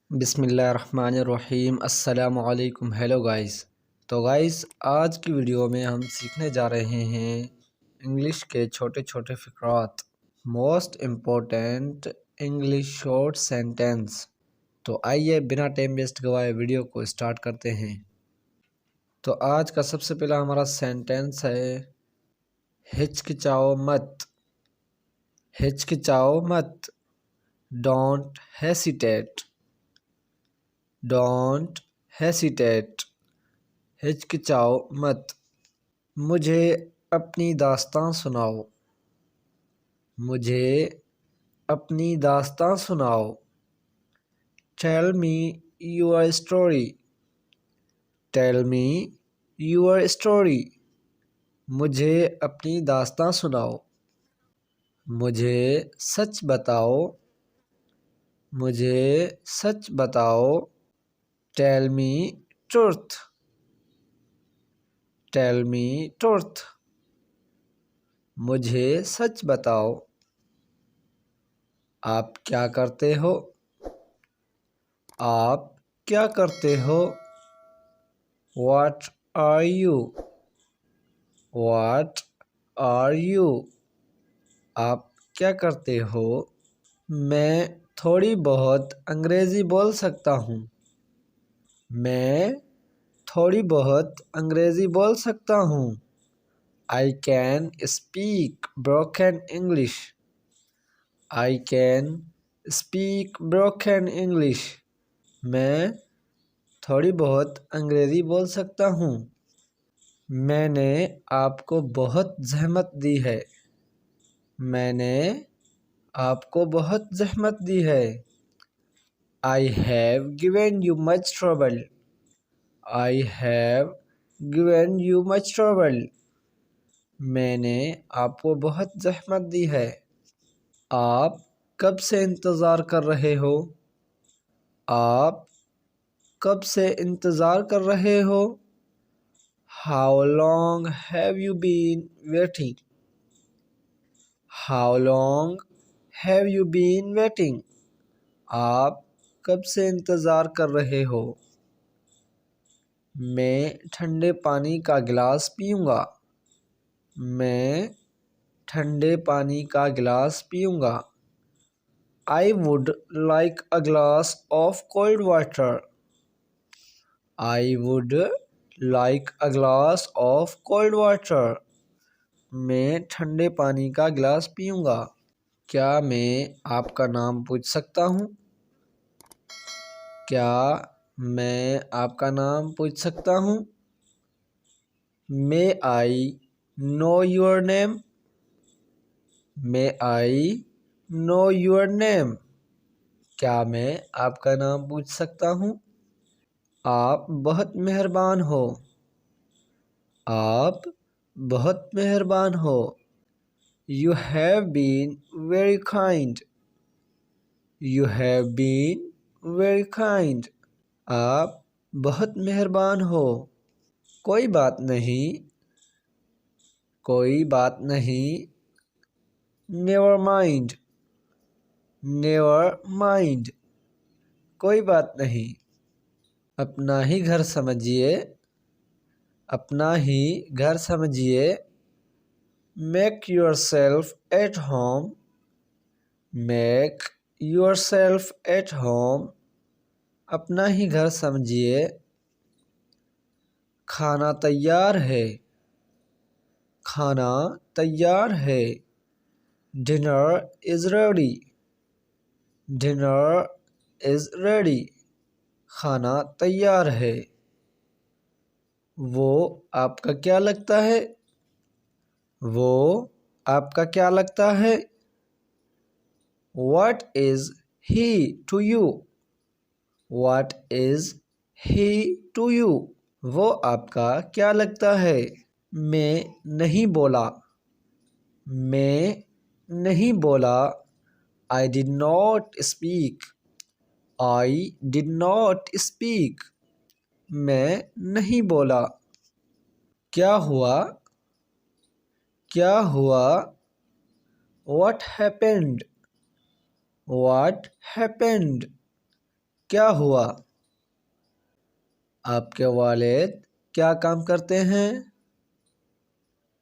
बिस्मिल्लाहिर्रहमानिर्रहीम अस्सलामु अलैकुम। Hello guys. तो गाइस, आज की वीडियो में हम सीखने जा रहे हैं इंग्लिश के छोटे छोटे फ़िक्रात, most important English short sentence. तो आइए बिना टाइम वेस्ट गवाए वीडियो को स्टार्ट करते हैं। तो आज का सबसे पहला हमारा सेंटेंस है हिचकिचाओ मत। हिचकिचाओ मत, डोंट हेसिटेट। डोंट हेसिटेट, हिचकिचाओ मत। मुझे अपनी दास्तां सुनाओ। मुझे अपनी दास्तां सुनाओ। Tell me your story. Tell me your story, मुझे अपनी दास्तां सुनाओ। मुझे सच बताओ। मुझे सच बताओ। Tell me truth. Tell me truth, मुझे सच बताओ। आप क्या करते हो? आप क्या करते हो? What are you? What are you? आप क्या करते हो? मैं थोड़ी बहुत अंग्रेज़ी बोल सकता हूँ। मैं थोड़ी बहुत अंग्रेज़ी बोल सकता हूँ। I can speak broken English. I can speak broken English. मैं थोड़ी बहुत अंग्रेज़ी बोल सकता हूँ। मैंने आपको बहुत ज़हमत दी है। मैंने आपको बहुत ज़हमत दी है। I have given you much trouble. I have given you much trouble. मैंने आपको बहुत ज़हमत दी है। आप कब से इंतज़ार कर रहे हो? आप कब से इंतज़ार कर रहे हो? How long have you been waiting? How long have you been waiting? आप कब से इंतज़ार कर रहे हो? मैं ठंडे पानी का गिलास पीऊँगा। मैं ठंडे पानी का गिलास पीऊँगा। I would like a glass of cold water. I would like a glass of cold water. मैं ठंडे पानी का गिलास पीऊँगा। क्या मैं आपका नाम पूछ सकता हूँ? क्या मैं आपका नाम पूछ सकता हूँ? May I know your name? May I know your name? क्या मैं आपका नाम पूछ सकता हूँ? आप बहुत मेहरबान हो। आप बहुत मेहरबान हो। You have been very kind. You have been very kind. आप बहुत मेहरबान हो। कोई बात नहीं। कोई बात नहीं। Never mind. Never mind. कोई बात नहीं। अपना ही घर समझिए। अपना ही घर समझिए। Make yourself at home. Make yourself at home. अपना ही घर समझिए। खाना तैयार है। खाना तैयार है। Dinner is ready. Dinner is ready. खाना तैयार है। वो आपका क्या लगता है? वो आपका क्या लगता है? What is he to you? What is he to you? वो आपका क्या लगता है? मैं नहीं बोला। मैं नहीं बोला। I did not speak. I did not speak. मैं नहीं बोला। क्या हुआ? क्या हुआ? What happened? What happened? क्या हुआ? आपके वालिद क्या काम करते हैं?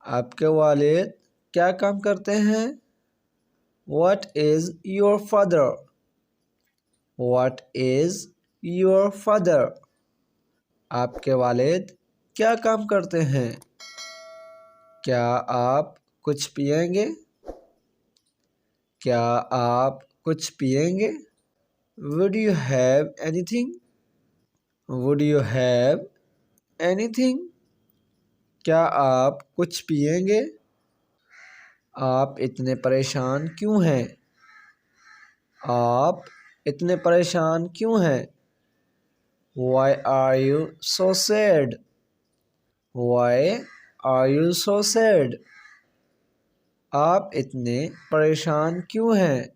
आपके वालिद क्या काम करते हैं? What is your father? What is your father? आपके वालिद क्या काम करते हैं? क्या आप कुछ पिएंगे? क्या आप कुछ पिएंगे? Would you have anything? Would you have anything? क्या आप कुछ पिएंगे? आप इतने परेशान क्यों हैं? आप इतने परेशान क्यों हैं? Why are you so sad? Why are you so sad? आप इतने परेशान क्यों हैं?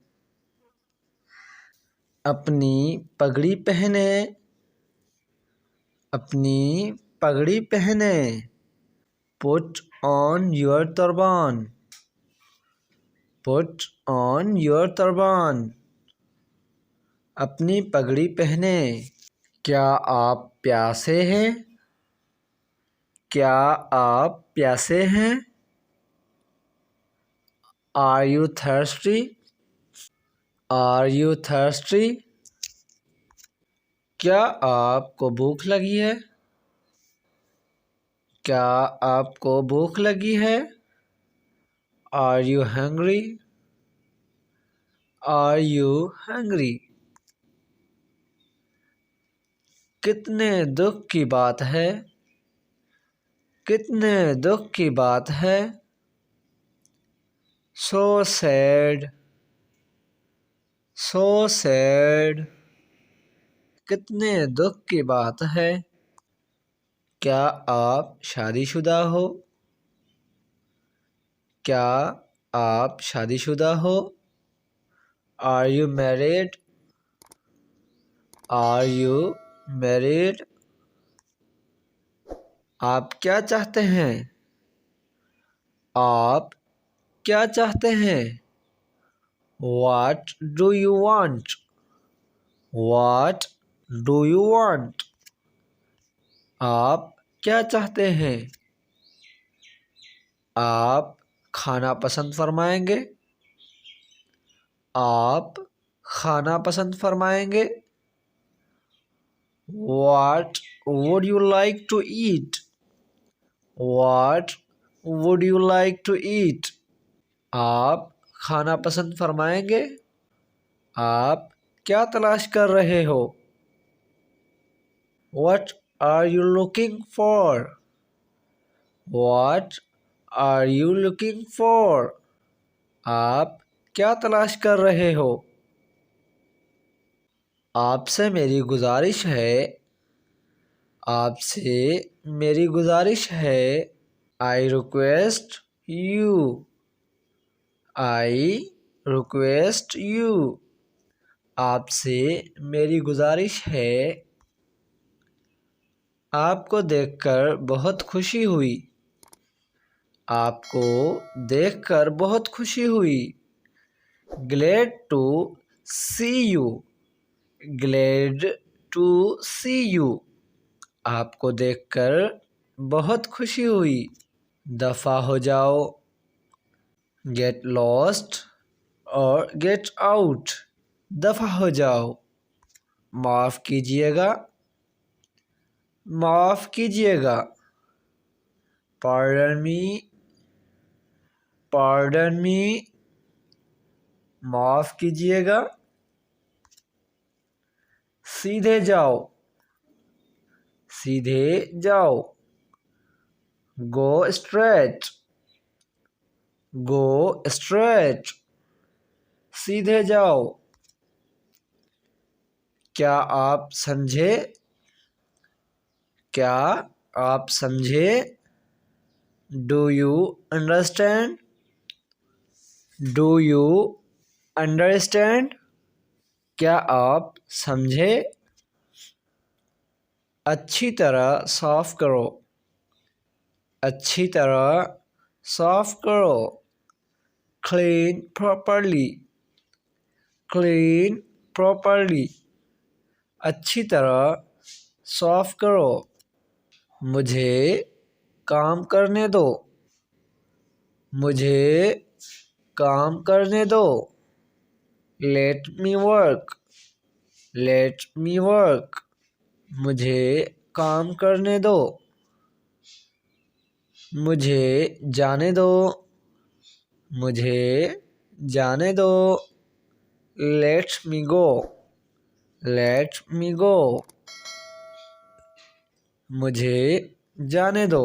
अपनी पगड़ी पहने। अपनी पगड़ी पहने। Put on your turban. Put on your turban. अपनी पगड़ी पहने। क्या आप प्यासे हैं? क्या आप प्यासे हैं? Are you thirsty? Are you thirsty? क्या आपको भूख लगी है? क्या आपको भूख लगी है? Are you hungry? Are you hungry? कितने दुख की बात है। कितने दुख की बात है। So sad. So sad. कितने दुख की बात है। क्या आप शादीशुदा हो? क्या आप शादीशुदा हो? Are you married? Are you married? आप क्या चाहते हैं? आप क्या चाहते हैं? What do you want? What do you want? आप क्या चाहते हैं? आप खाना पसंद फरमाएंगे? आप खाना पसंद फरमाएंगे? What would you like to eat? What would you like to eat? आप खाना पसंद फरमाएंगे? आप क्या तलाश कर रहे हो? What are you looking for? What are you looking for? आप क्या तलाश कर रहे हो? आपसे मेरी गुजारिश है। आपसे मेरी गुजारिश है। I request you. I request you. आपसे मेरी गुजारिश है। आपको देखकर बहुत खुशी हुई। आपको देखकर बहुत खुशी हुई। Glad to see you. Glad to see you. आपको देखकर बहुत खुशी हुई। दफ़ा हो जाओ। Get lost और get out. दफ़ा हो जाओ। माफ़ कीजिएगा। माफ़ कीजिएगा। Pardon me. Pardon me. माफ़ कीजिएगा। सीधे जाओ। सीधे जाओ। Go straight. Go straight. सीधे जाओ। क्या आप समझे? क्या आप समझे? Do you understand? Do you understand? क्या आप समझे? अच्छी तरह साफ करो। अच्छी तरह साफ करो। Clean properly. Clean properly. अच्छी तरह साफ करो। मुझे काम करने दो। मुझे काम करने दो। Let me work. Let me work. मुझे काम करने दो। मुझे जाने दो। मुझे जाने दो। लेट मी गो। लेट मी गो। मुझे जाने दो।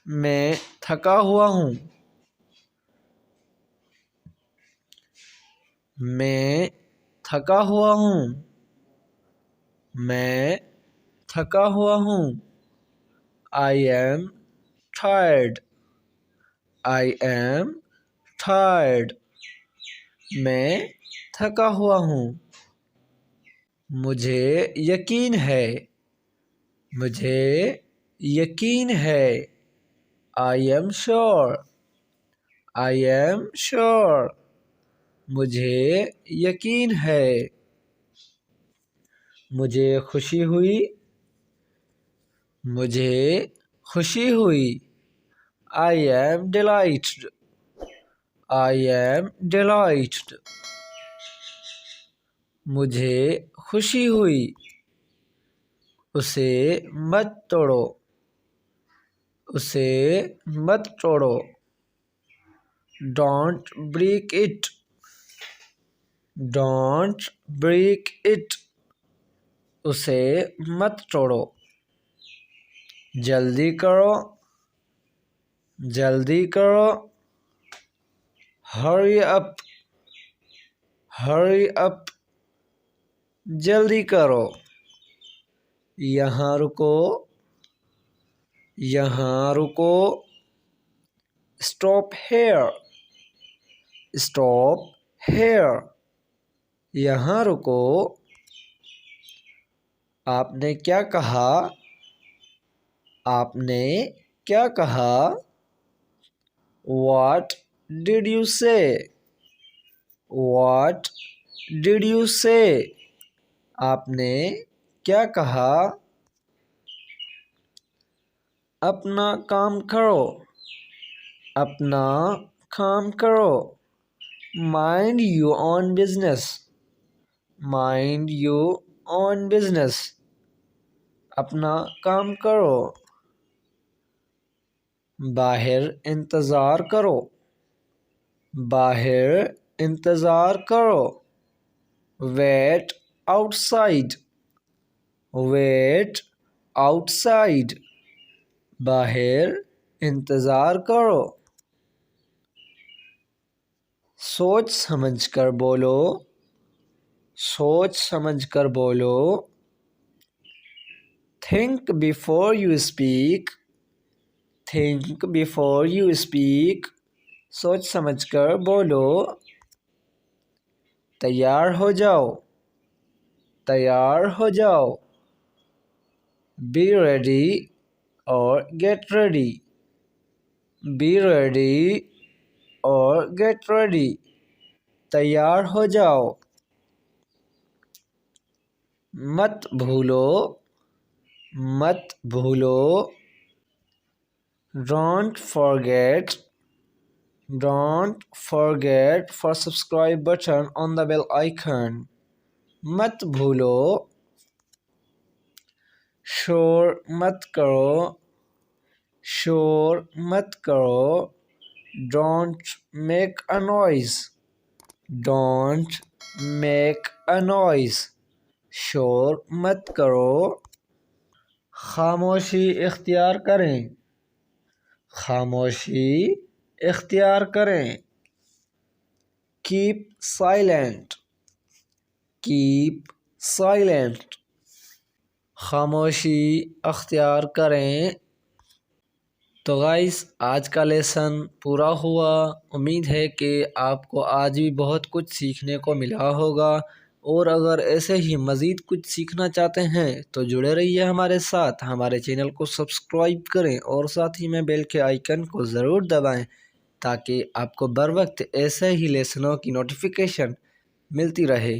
मैं थका हुआ हूँ। मैं थका हुआ हूँ। मैं थका हुआ हूँ। I am tired. I am tired. मैं थका हुआ हूँ। मुझे यकीन है। मुझे यकीन है। I am sure. I am sure. मुझे यकीन है। मुझे खुशी हुई। मुझे खुशी हुई। I am delighted. I am delighted. मुझे खुशी हुई। उसे मत तोड़ो। उसे मत तोड़ो। Don't break it. Don't break it. उसे मत तोड़ो। जल्दी करो। जल्दी करो। Hurry up. Hurry up. जल्दी करो। यहाँ रुको। यहाँ रुको। Stop here. Stop here. यहाँ रुको। आपने क्या कहा? आपने क्या कहा? What did you say? What did you say? आपने क्या कहा? अपना काम करो। अपना काम करो। Mind your own business. Mind your own business. अपना काम करो। बाहर इंतज़ार करो। बाहर इंतज़ार करो। Wait outside. Wait outside. बाहर इंतज़ार करो। सोच समझ कर बोलो। सोच समझ कर बोलो। Think before you speak. Think before you speak. सोच समझ कर बोलो। तैयार हो जाओ। तैयार हो जाओ। Be ready or get ready. Be ready or get ready. तैयार हो जाओ। मत भूलो। मत भूलो। Don't forget. Don't forget for subscribe button on the bell icon. मत भूलो। शोर मत करो। शोर मत करो। Don't make a noise. Don't make a noise. शोर मत करो। खामोशी इख्तियार करें। खामोशी इख्तियार करें। Keep silent. Keep silent. खामोशी इख्तियार करें। तो गाइस आज का लेसन पूरा हुआ। उम्मीद है कि आपको आज भी बहुत कुछ सीखने को मिला होगा। और अगर ऐसे ही मज़ीद कुछ सीखना चाहते हैं तो जुड़े रहिए हमारे साथ। हमारे चैनल को सब्सक्राइब करें और साथ ही में बेल के आइकन को ज़रूर दबाएं ताकि आपको बर वक्त ऐसे ही लेसनों की नोटिफिकेशन मिलती रहे।